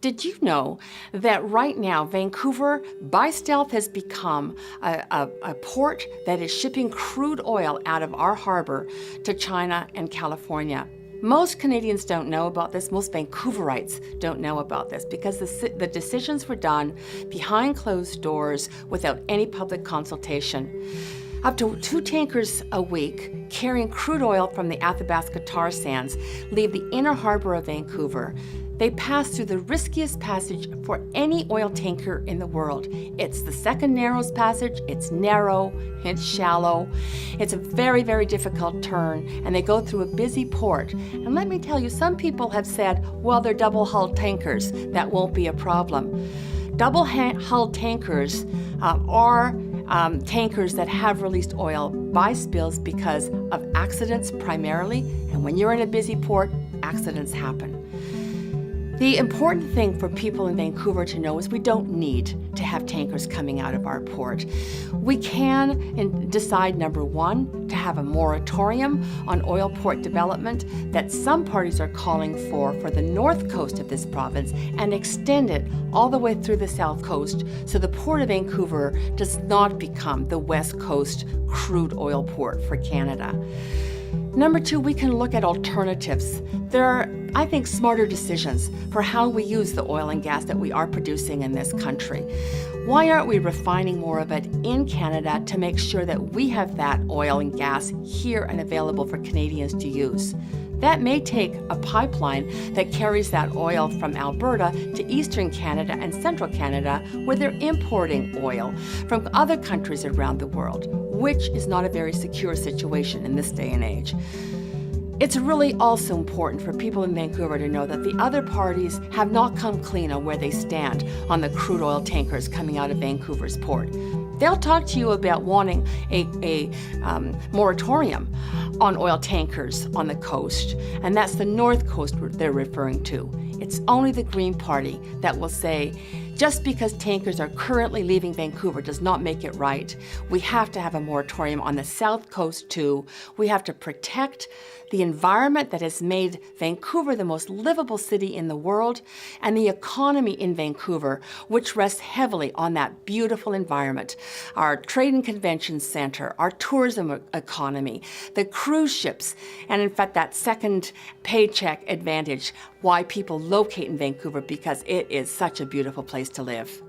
Did you know that right now Vancouver, by stealth, has become a port that is shipping crude oil out of our harbor to China and California? Most Canadians don't know about this. Most Vancouverites don't know about this because the decisions were done behind closed doors without any public consultation. Up to 2 tankers a week carrying crude oil from the Athabasca tar sands leave the inner harbor of Vancouver. They pass through the riskiest passage for any oil tanker in the world. It's the second narrowest passage. It's narrow, it's shallow. It's a very, very difficult turn, and they go through a busy port. And let me tell you, some people have said, well, they're double-hulled tankers. That won't be a problem. Double-hulled tankers are tankers that have released oil by spills because of accidents primarily. And when you're in a busy port, accidents happen. The important thing for people in Vancouver to know is we don't need to have tankers coming out of our port. We can decide, number one, to have a moratorium on oil port development that some parties are calling for the north coast of this province and extend it all the way through the south coast so the port of Vancouver does not become the west coast crude oil port for Canada. Number two, we can look at alternatives. There are, I think, smarter decisions for how we use the oil and gas that we are producing in this country. Why aren't we refining more of it in Canada to make sure that we have that oil and gas here and available for Canadians to use? That may take a pipeline that carries that oil from Alberta to eastern Canada and central Canada, where they're importing oil from other countries around the world, which is not a very secure situation in this day and age. It's really also important for people in Vancouver to know that the other parties have not come clean on where they stand on the crude oil tankers coming out of Vancouver's port. They'll talk to you about wanting a moratorium on oil tankers on the coast, and that's the north coast they're referring to. It's only the Green Party that will say, just because tankers are currently leaving Vancouver does not make it right. We have to have a moratorium on the south coast too. We have to protect the environment that has made Vancouver the most livable city in the world, and the economy in Vancouver, which rests heavily on that beautiful environment. Our trade and convention center, our tourism economy, the cruise ships, and in fact that second paycheck advantage, why people locate in Vancouver, because it is such a beautiful place to live.